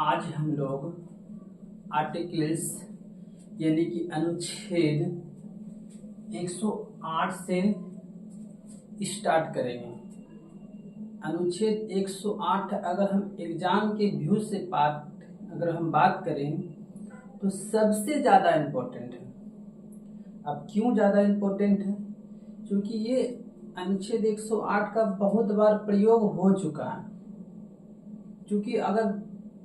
आज हम लोग आर्टिकल्स यानी कि अनुच्छेद 108 से स्टार्ट करेंगे। अनुच्छेद 108 अगर हम एग्जाम के व्यू से अगर हम बात करें तो सबसे ज़्यादा इम्पोर्टेंट है। अब क्यों ज़्यादा इम्पोर्टेंट है? क्योंकि ये अनुच्छेद 108 का बहुत बार प्रयोग हो चुका है। क्योंकि अगर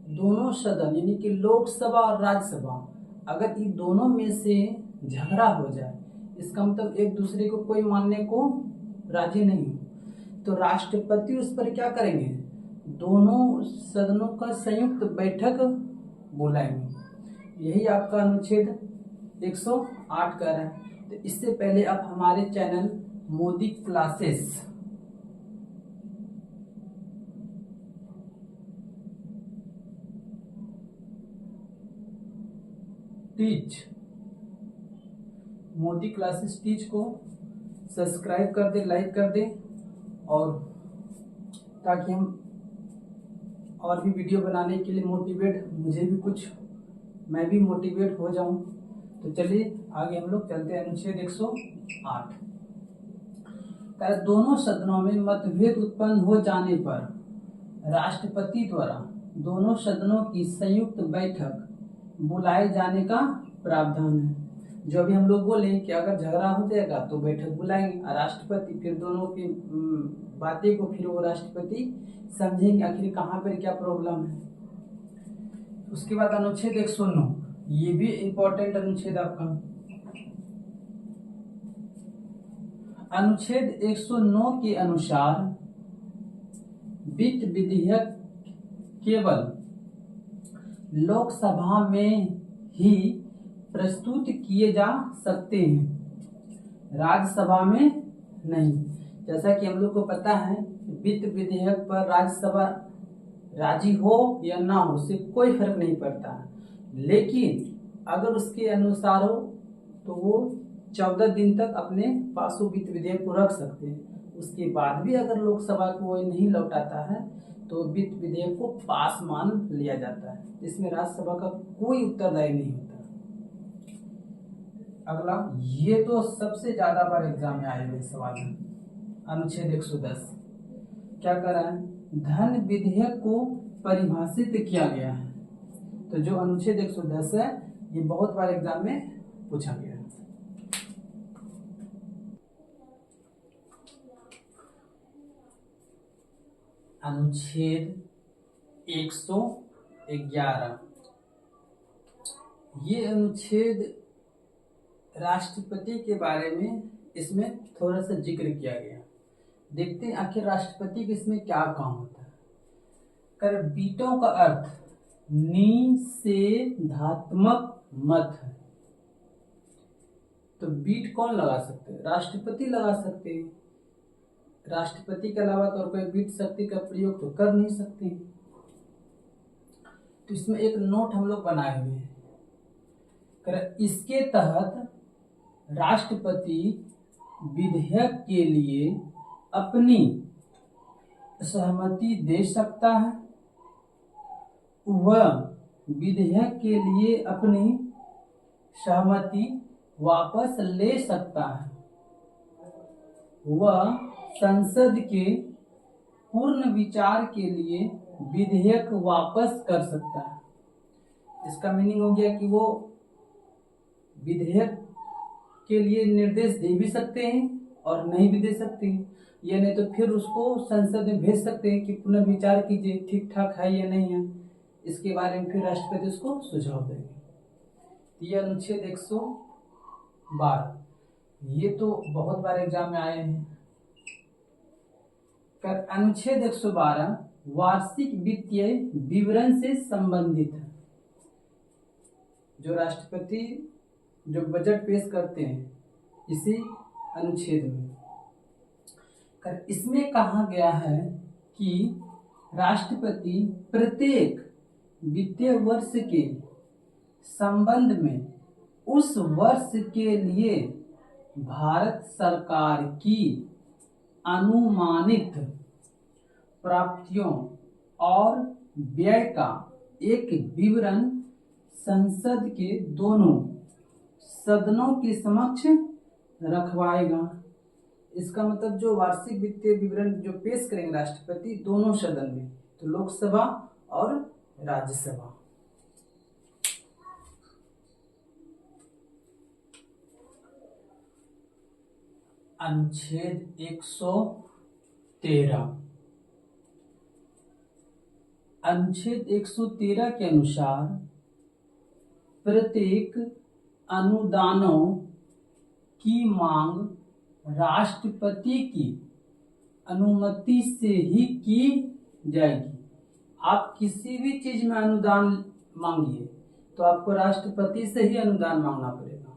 दोनों सदन यानी कि लोकसभा और राज्यसभा अगर इन दोनों में से झगड़ा हो जाए, इसका मतलब एक दूसरे को कोई मानने को राजी नहीं हो, तो राष्ट्रपति उस पर क्या करेंगे? दोनों सदनों का संयुक्त बैठक बुलाएंगे। यही आपका अनुच्छेद 108 कह रहा है। तो इससे पहले आप हमारे channel Modi classes Modi classes teach को सब्सक्राइब कर दे, लाइक कर दे, और ताकि हम और भी वीडियो बनाने के लिए मैं भी मोटिवेट हो जाऊं। तो चलिए आगे हम लोग चलते हैं। अनुच्छेद 108 दोनों सदनों में मतभेद उत्पन्न हो जाने पर राष्ट्रपति द्वारा दोनों सदनों की संयुक्त बैठक बुलाए जाने का प्रावधान है। जो अभी हम लोग बोले कि अगर झगड़ा हो जाएगा तो बैठक बुलाएंगे और राष्ट्रपति फिर दोनों की बातें को फिर वो राष्ट्रपति समझेंगे आखिर कहाँ पर क्या प्रॉब्लम है। उसके बाद अनुच्छेद 109, ये भी इम्पोर्टेंट अनुच्छेद आपका। अनुच्छेद 109 के अनुसार वित्त विधेयक केवल लोकसभा में ही प्रस्तुत किए जा सकते हैं, राज्यसभा में नहीं। जैसा कि हम लोग को पता है वित्त विधेयक पर राज्यसभा राजी हो या ना हो उससे कोई फर्क नहीं पड़ता, लेकिन अगर उसके अनुसार हो तो वो 14 दिन तक अपने पास वित्त विधेयक को रख सकते हैं। उसके बाद भी अगर लोकसभा को वो नहीं लौटाता है तो वित्त विधेयक को पास मान लिया जाता है। इसमें राज्यसभा का कोई उत्तरदायी नहीं होता। अगला, ये तो सबसे ज्यादा बार एग्जाम में आए हुए सवाल है। अनुच्छेद 110 क्या कर रहा है? धन विधेयक को परिभाषित किया गया है। तो जो अनुच्छेद 110 है ये बहुत बार एग्जाम में पूछा गया है। अनुच्छेद 111 ये अनुच्छेद राष्ट्रपति के बारे में इसमें थोड़ा सा जिक्र किया गया। देखते हैं आखिर राष्ट्रपति के इसमें क्या काम होता है। कर बीटों का अर्थ निषेधात्मक मत है। तो बीट कौन लगा सकते हैं? राष्ट्रपति लगा सकते हैं। राष्ट्रपति के अलावा तो और कोई बीट शक्ति का प्रयोग तो कर नहीं सकते। तो इसमें एक नोट हम लोग बनाए हुए हैं। इसके तहत राष्ट्रपति विधेयक के लिए अपनी सहमति दे सकता है, वह विधेयक के लिए अपनी सहमति वापस ले सकता है, वह संसद के पूर्ण विचार के लिए विधेयक वापस कर सकता है। इसका मीनिंग हो गया कि वो विधेयक के लिए निर्देश दे भी सकते हैं और नहीं भी दे सकते हैं, या नहीं तो फिर उसको संसद में भेज सकते हैं कि पुनर्विचार कीजिए, ठीक ठाक है या नहीं है। इसके बारे में फिर राष्ट्रपति उसको सुझाव देंगे। यह अनुच्छेद 112 ये तो बहुत बार एग्जाम में आए हैं। अनुच्छेद 112 वार्षिक वित्तीय विवरण से संबंधित है। जो राष्ट्रपति जो बजट पेश करते हैं इसी अनुच्छेद में इसमें कहा गया है कि राष्ट्रपति प्रत्येक वित्तीय वर्ष के संबंध में उस वर्ष के लिए भारत सरकार की अनुमानित प्राप्तियों और व्यय का एक विवरण संसद के दोनों सदनों के समक्ष रखवाएगा। इसका मतलब जो वार्षिक वित्तीय विवरण जो पेश करेंगे राष्ट्रपति दोनों सदन में, तो लोकसभा और राज्यसभा। अनुच्छेद 113। अनुच्छेद 113 के अनुसार प्रत्येक अनुदानों की मांग राष्ट्रपति की अनुमति से ही की जाएगी। आप किसी भी चीज में अनुदान मांगिए तो आपको राष्ट्रपति से ही अनुदान मांगना पड़ेगा,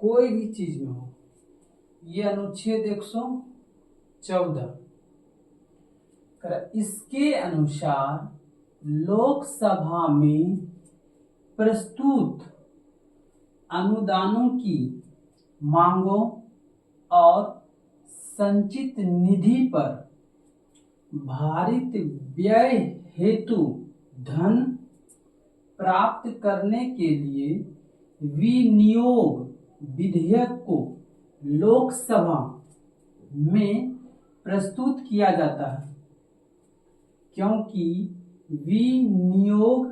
कोई भी चीज में हो। ये अनुच्छेद 114। इसके अनुसार लोकसभा में प्रस्तुत अनुदानों की मांगों और संचित निधि पर भारित व्यय हेतु धन प्राप्त करने के लिए विनियोग विधेयक को लोकसभा में प्रस्तुत किया जाता है, क्योंकि विनियोग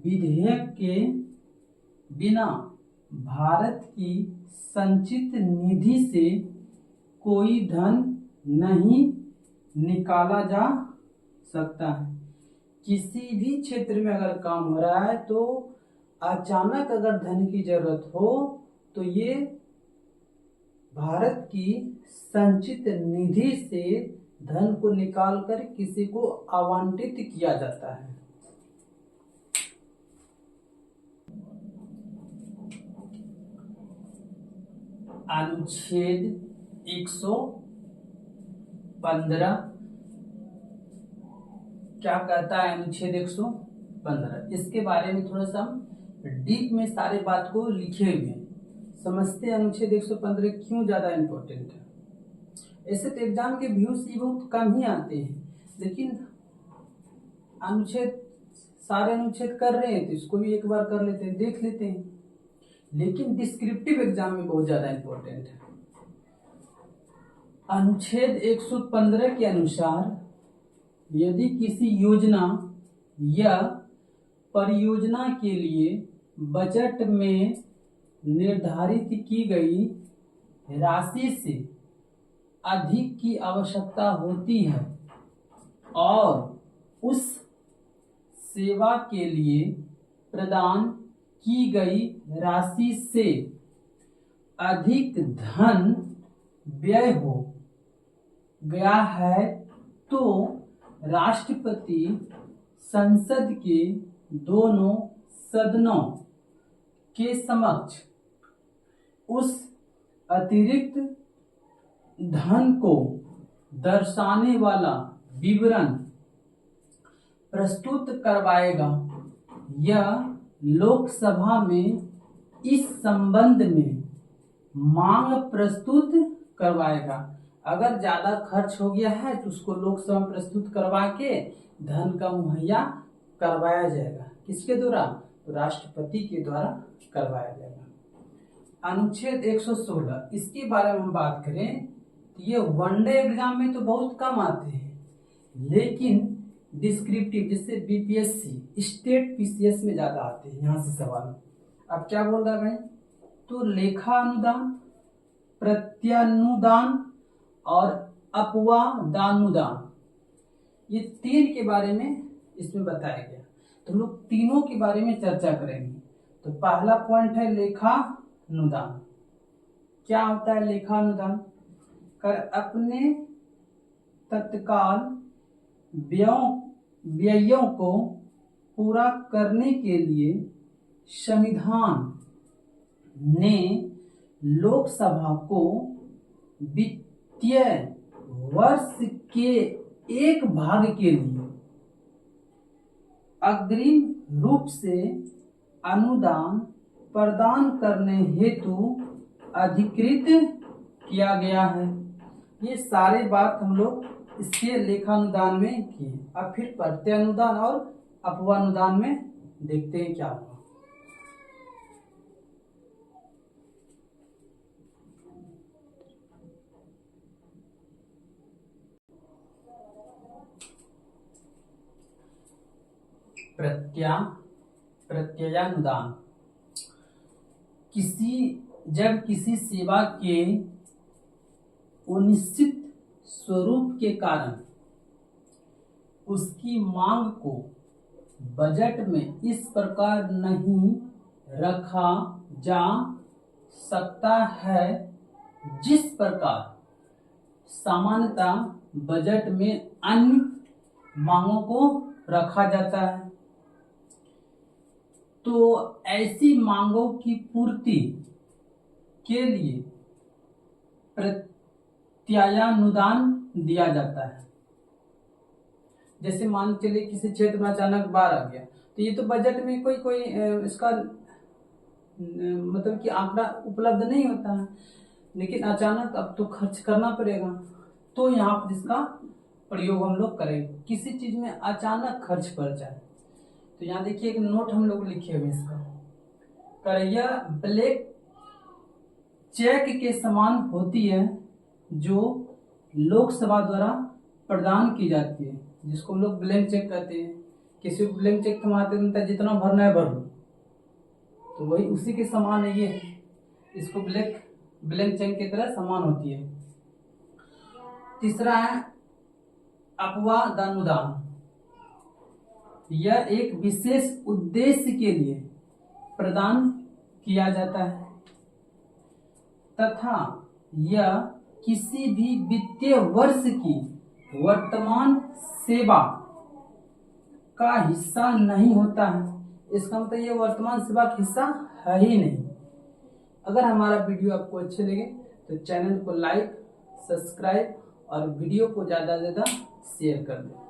विधेयक के बिना भारत की संचित निधि से कोई धन नहीं निकाला जा सकता है। किसी भी क्षेत्र में अगर काम हो रहा है तो अचानक अगर धन की जरूरत हो तो ये भारत की संचित निधि से धन को निकालकर किसी को आवंटित किया जाता है। अनुच्छेद 115 क्या कहता है? अनुच्छेद 115 इसके बारे में थोड़ा सा डीप में सारे बात को लिखे हुए हैं, समझते हैं अनुच्छेद 115 क्यों ज्यादा इम्पोर्टेंट है। ऐसे तो एग्जाम के व्यूज ही बहुत कम ही आते हैं, लेकिन अनुच्छेद सारे अनुच्छेद कर रहे हैं तो इसको भी एक बार कर लेते हैं, देख लेते हैं, लेकिन डिस्क्रिप्टिव एग्जाम में बहुत ज्यादा इम्पोर्टेंट है। अनुच्छेद 115 के अनुसार यदि किसी योजना या परियोजना के लिए बजट में निर्धारित की गई राशि से अधिक की आवश्यकता होती है और उस सेवा के लिए प्रदान की गई राशि से अधिक धन व्यय हो गया है तो राष्ट्रपति संसद के दोनों सदनों के समक्ष उस अतिरिक्त धन को दर्शाने वाला विवरण प्रस्तुत करवाएगा। यह लोकसभा में इस संबंध में मांग प्रस्तुत करवाएगा। अगर ज्यादा खर्च हो गया है तो उसको लोकसभा में प्रस्तुत करवा के धन का मुहैया करवाया जाएगा। किसके द्वारा? तो राष्ट्रपति के द्वारा करवाया जाएगा। अनुच्छेद 116 इसके बारे में हम बात करें तो ये वनडे एग्जाम में तो बहुत कम आते हैं, लेकिन डिस्क्रिप्टिव जैसे बीपीएससी स्टेट पीसीएस में ज्यादा आते हैं। यहाँ से सवाल अब क्या बोल रहा है भाई? तो लेखा अनुदान, प्रत्यानुदान और अपवादानुदान, ये तीन के बारे में इसमें बताया गया, तो हम लोग तीनों के बारे में चर्चा करेंगे। तो पहला पॉइंट है लेखानुदान। क्या होता है लेखानुदान? कर अपने तत्काल व्ययों को पूरा करने के लिए संविधान ने लोकसभा को वित्तीय वर्ष के एक भाग के लिए अग्रिम रूप से अनुदान प्रदान करने हेतु अधिकृत किया गया है। ये सारे बात हम लोग इसके लेखानुदान में किए। अब फिर प्रत्यानुदान और अपवानुदान में देखते हैं क्या होगा। प्रत्ययानुदान जब किसी सेवा के अनिश्चित स्वरूप के कारण उसकी मांग को बजट में इस प्रकार नहीं रखा जा सकता है जिस प्रकार सामान्यतः बजट में अन्य मांगों को रखा जाता है, तो ऐसी मांगों की पूर्ति के लिए प्रत्ययानुदान दिया जाता है। जैसे मान चलिए किसी क्षेत्र में अचानक बाढ़ आ गया, तो ये तो बजट में कोई इसका मतलब कि आंकड़ा उपलब्ध नहीं होता है, लेकिन अचानक अब तो खर्च करना पड़ेगा, तो यहाँ पर इसका प्रयोग हम लोग करेंगे। किसी चीज में अचानक खर्च पड़ जाए, तो यहाँ देखिए एक नोट हम लोग लिखे हुए इसका, करैया ब्लैक चेक के समान होती है जो लोकसभा द्वारा प्रदान की जाती है, जिसको हम लोग ब्लैंक चेक कहते हैं। किसी को ब्लैंक चेक थमाते हैं जितना भरना है भर लो, तो वही उसी के समान है ये, इसको ब्लैंक चेक की तरह समान होती है। तीसरा है अपवादानुदान। यह एक विशेष उद्देश्य के लिए प्रदान किया जाता है तथा यह किसी भी वित्तीय वर्ष की वर्तमान सेवा का हिस्सा नहीं होता है। इसका मतलब ये वर्तमान सेवा का हिस्सा है ही नहीं। अगर हमारा वीडियो आपको अच्छे लगे तो चैनल को लाइक, सब्सक्राइब और वीडियो को ज़्यादा से ज़्यादा शेयर कर दें।